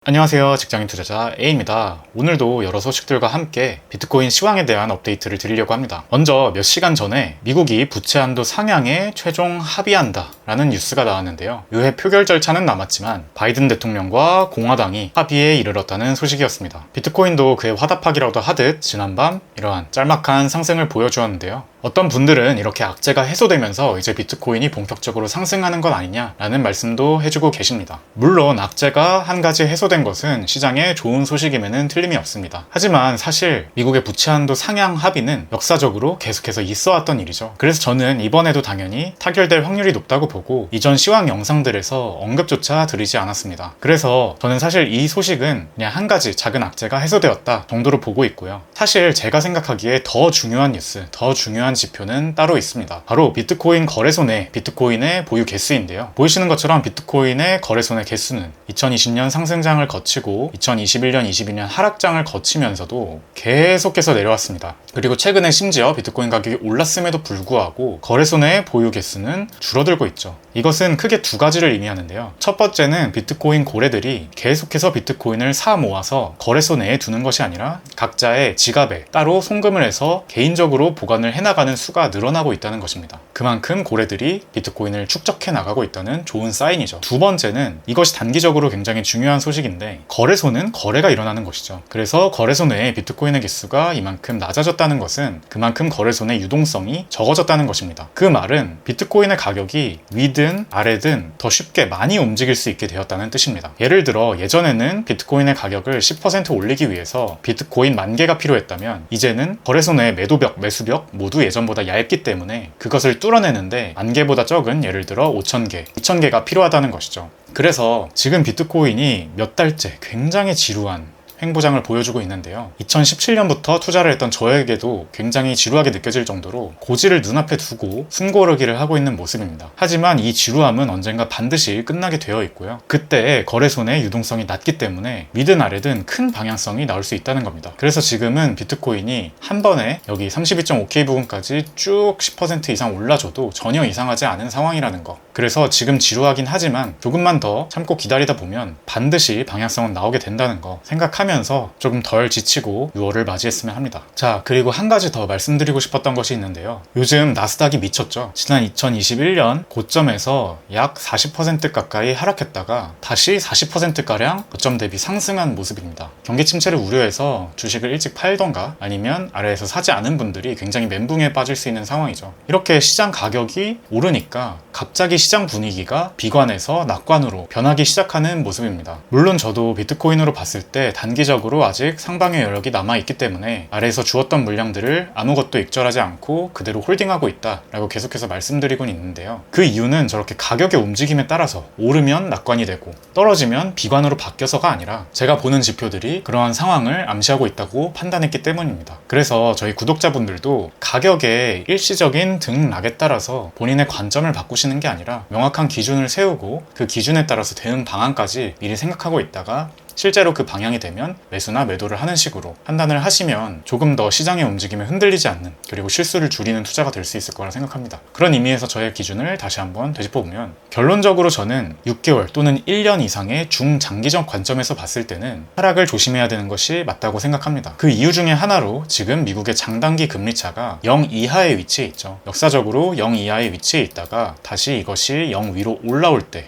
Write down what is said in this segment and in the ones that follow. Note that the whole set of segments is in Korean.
안녕하세요. 직장인 투자자 A입니다. 오늘도 여러 소식들과 함께 비트코인 시황에 대한 업데이트를 드리려고 합니다. 먼저 몇 시간 전에 미국이 부채 한도 상향에 최종 합의한다 라는 뉴스가 나왔는데요. 의회 표결 절차는 남았지만 바이든 대통령과 공화당이 합의에 이르렀다는 소식이었습니다. 비트코인도 그에 화답하기라도 하듯 지난밤 이러한 짤막한 상승을 보여주었는데요. 어떤 분들은 이렇게 악재가 해소되면서 이제 비트코인이 본격적으로 상승하는 것 아니냐라는 말씀도 해주고 계십니다. 물론 악재가 한 가지 해소된 것은 시장에 좋은 소식임에는 틀림이 없습니다. 하지만 사실 미국의 부채 한도 상향 합의는 역사적으로 계속해서 있어왔던 일이죠. 그래서 저는 이번에도 당연히 타결될 확률이 높다고 보고 이전 시황 영상들에서 언급조차 드리지 않았습니다. 그래서 저는 사실 이 소식은 그냥 한 가지 작은 악재가 해소되었다 정도로 보고 있고요. 사실 제가 생각하기에 더 중요한 뉴스, 더 중요한 지표는 따로 있습니다. 바로 비트코인 거래소 내 비트코인의 보유 개수인데요. 보이시는 것처럼 비트코인의 거래소 내 개수는 2020년 상승장을 거치고 2021년, 22년 하락장을 거치면서도 계속해서 내려왔습니다. 그리고 최근에 심지어 비트코인 가격이 올랐음에도 불구하고 거래소 내 보유 개수는 줄어들고 있죠. 이것은 크게 두 가지를 의미하는데요. 첫 번째는 비트코인 고래들이 계속해서 비트코인을 사 모아서 거래소 내에 두는 것이 아니라 각자의 지갑에 따로 송금을 해서 개인적으로 보관을 해나가는 수가 늘어나고 있다는 것입니다. 그만큼 고래들이 비트코인을 축적해 나가고 있다는 좋은 사인이죠. 두 번째는 이것이 단기적으로 굉장히 중요한 소식인데 거래소는 거래가 일어나는 것이죠. 그래서 거래소 내에 비트코인의 개수가 이만큼 낮아졌다는 것은 그만큼 거래소 내 유동성이 적어졌다는 것입니다. 그 말은 비트코인의 가격이 위든 아래든 더 쉽게 많이 움직일 수 있게 되었다는 뜻입니다. 예를 들어 예전에는 비트코인의 가격을 10% 올리기 위해서 비트코인 10,000개가 필요했다면 이제는 거래소 내 매도벽, 매수벽 모두 예전보다 얇기 때문에 그것을 뚫어내는데 10,000개보다 적은 예를 들어 5,000개, 2,000개가 필요하다는 것이죠. 그래서 지금 비트코인이 몇 달째 굉장히 지루한 횡보장을 보여주고 있는데요. 2017년부터 투자를 했던 저에게도 굉장히 지루하게 느껴질 정도로 고지를 눈앞에 두고 숨고르기를 하고 있는 모습입니다. 하지만 이 지루함은 언젠가 반드시 끝나게 되어 있고요. 그때 거래소 내 유동성이 낮기 때문에 위든 아래든 큰 방향성이 나올 수 있다는 겁니다. 그래서 지금은 비트코인이 한 번에 여기 32.5K 부분까지 쭉 10% 이상 올라줘도 전혀 이상하지 않은 상황이라는 거. 그래서 지금 지루하긴 하지만 조금만 더 참고 기다리다 보면 반드시 방향성은 나오게 된다는 거 생각하면서 조금 덜 지치고 6월을 맞이했으면 합니다. 자, 그리고 한 가지 더 말씀드리고 싶었던 것이 있는데요. 요즘 나스닥이 미쳤죠. 지난 2021년 고점에서 약 40% 가까이 하락했다가 다시 40%가량 고점 대비 상승한 모습입니다. 경기 침체를 우려해서 주식을 일찍 팔던가 아니면 아래에서 사지 않은 분들이 굉장히 멘붕에 빠질 수 있는 상황이죠. 이렇게 시장 가격이 오르니까 갑자기 시장 분위기가 비관에서 낙관으로 변하기 시작하는 모습입니다. 물론 저도 비트코인으로 봤을 때 단기적으로 아직 상방의 여력이 남아있기 때문에 아래에서 주었던 물량들을 아무것도 익절하지 않고 그대로 홀딩하고 있다라고 계속해서 말씀드리곤 있는데요. 그 이유는 저렇게 가격의 움직임에 따라서 오르면 낙관이 되고 떨어지면 비관으로 바뀌어서가 아니라 제가 보는 지표들이 그러한 상황을 암시하고 있다고 판단했기 때문입니다. 그래서 저희 구독자분들도 가격의 일시적인 등락에 따라서 본인의 관점을 바꾸시는 게 아니라 명확한 기준을 세우고 그 기준에 따라서 대응 방안까지 미리 생각하고 있다가 실제로 그 방향이 되면 매수나 매도를 하는 식으로 판단을 하시면 조금 더 시장의 움직임에 흔들리지 않는 그리고 실수를 줄이는 투자가 될 수 있을 거라 생각합니다. 그런 의미에서 저의 기준을 다시 한번 되짚어보면 결론적으로 저는 6개월 또는 1년 이상의 중장기적 관점에서 봤을 때는 하락을 조심해야 되는 것이 맞다고 생각합니다. 그 이유 중에 하나로 지금 미국의 장단기 금리차가 0 이하의 위치에 있죠. 역사적으로 0 이하의 위치에 있다가 다시 이것이 0 위로 올라올 때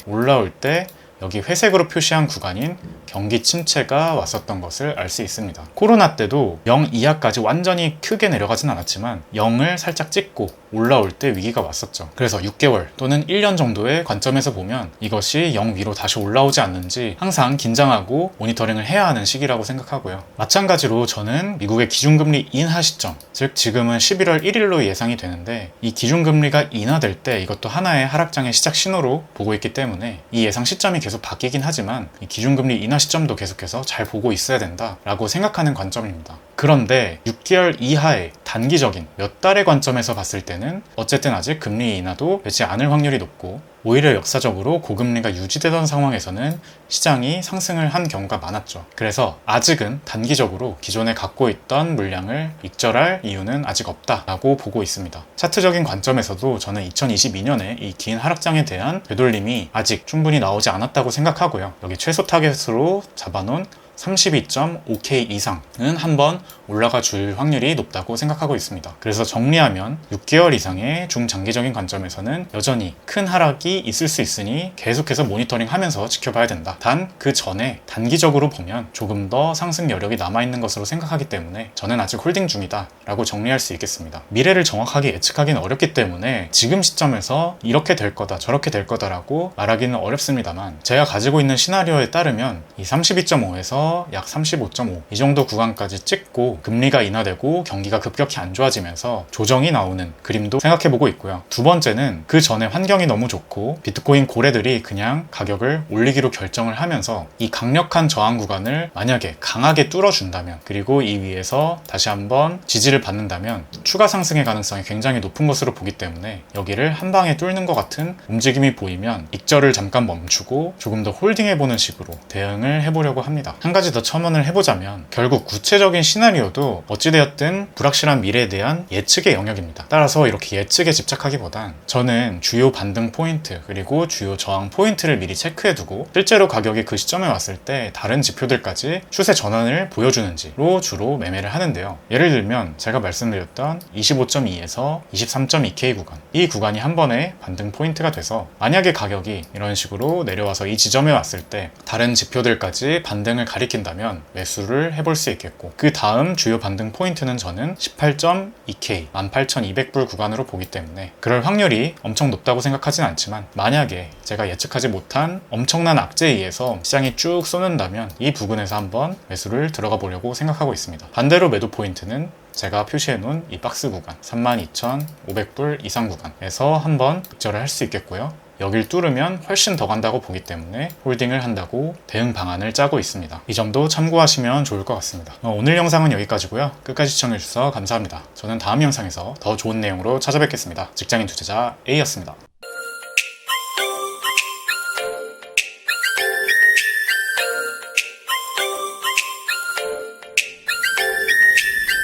여기 회색으로 표시한 구간인 경기 침체가 왔었던 것을 알 수 있습니다. 코로나 때도 0 이하까지 완전히 크게 내려가진 않았지만 0을 살짝 찍고 올라올 때 위기가 왔었죠. 그래서 6개월 또는 1년 정도의 관점에서 보면 이것이 0 위로 다시 올라오지 않는지 항상 긴장하고 모니터링을 해야 하는 시기라고 생각하고요. 마찬가지로 저는 미국의 기준금리 인하 시점, 즉 지금은 11월 1일로 예상이 되는데 이 기준금리가 인하될 때 이것도 하나의 하락장의 시작 신호로 보고 있기 때문에 이 예상 시점이 계속 바뀌긴 하지만 이 기준금리 인하 시점도 계속해서 잘 보고 있어야 된다라고 생각하는 관점입니다. 그런데 6개월 이하의 단기적인 몇 달의 관점에서 봤을 때는 어쨌든 아직 금리 인하도 되지 않을 확률이 높고, 오히려 역사적으로 고금리가 유지되던 상황에서는 시장이 상승을 한 경우가 많았죠. 그래서 아직은 단기적으로 기존에 갖고 있던 물량을 익절할 이유는 아직 없다라고 보고 있습니다. 차트적인 관점에서도 저는 2022년에 이 긴 하락장에 대한 되돌림이 아직 충분히 나오지 않았다고 생각하고요. 여기 최소 타겟으로 잡아놓은 32.5K 이상은 한번 올라가 줄 확률이 높다고 생각하고 있습니다. 그래서 정리하면 6개월 이상의 중장기적인 관점에서는 여전히 큰 하락이 있을 수 있으니 계속해서 모니터링 하면서 지켜봐야 된다. 단 그 전에 단기적으로 보면 조금 더 상승 여력이 남아있는 것으로 생각하기 때문에 저는 아직 홀딩 중이다 라고 정리할 수 있겠습니다. 미래를 정확하게 예측하기는 어렵기 때문에 지금 시점에서 이렇게 될 거다 저렇게 될 거다라고 말하기는 어렵습니다만, 제가 가지고 있는 시나리오에 따르면 이 32.5에서 약 35.5 이 정도 구간까지 찍고 금리가 인하되고 경기가 급격히 안 좋아지면서 조정이 나오는 그림도 생각해보고 있고요. 두 번째는 그 전에 환경이 너무 좋고 비트코인 고래들이 그냥 가격을 올리기로 결정을 하면서 이 강력한 저항 구간을 만약에 강하게 뚫어준다면, 그리고 이 위에서 다시 한번 지지를 받는다면 추가 상승의 가능성이 굉장히 높은 것으로 보기 때문에 여기를 한 방에 뚫는 것 같은 움직임이 보이면 익절을 잠깐 멈추고 조금 더 홀딩해보는 식으로 대응을 해보려고 합니다. 한 가지 더 첨언을 해보자면, 결국 구체적인 시나리오도 어찌되었든 불확실한 미래에 대한 예측의 영역입니다. 따라서 이렇게 예측에 집착하기보단 저는 주요 반등 포인트 그리고 주요 저항 포인트를 미리 체크해두고 실제로 가격이 그 시점에 왔을 때 다른 지표들까지 추세 전환을 보여주는지로 주로 매매를 하는데요. 예를 들면 제가 말씀드렸던 25.2에서 23.2K 구간, 이 구간이 한 번에 반등 포인트가 돼서 만약에 가격이 이런 식으로 내려와서 이 지점에 왔을 때 다른 지표들까지 반등을 가리킨다면 매수를 해볼 수 있겠고, 그 다음 주요 반등 포인트는 저는 18.2K 18,200불 구간으로 보기 때문에 그럴 확률이 엄청 높다고 생각하진 않지만, 만약에 제가 예측하지 못한 엄청난 악재에 의해서 시장이 쭉 쏘는다면 이 부근에서 한번 매수를 들어가 보려고 생각하고 있습니다. 반대로 매도 포인트는 제가 표시해 놓은 이 박스 구간 32,500불 이상 구간에서 한번 익절을 할 수 있겠고요. 여길 뚫으면 훨씬 더 간다고 보기 때문에 홀딩을 한다고 대응 방안을 짜고 있습니다. 이 점도 참고하시면 좋을 것 같습니다. 오늘 영상은 여기까지고요. 끝까지 시청해주셔서 감사합니다. 저는 다음 영상에서 더 좋은 내용으로 찾아뵙겠습니다. 직장인 투자자 A였습니다.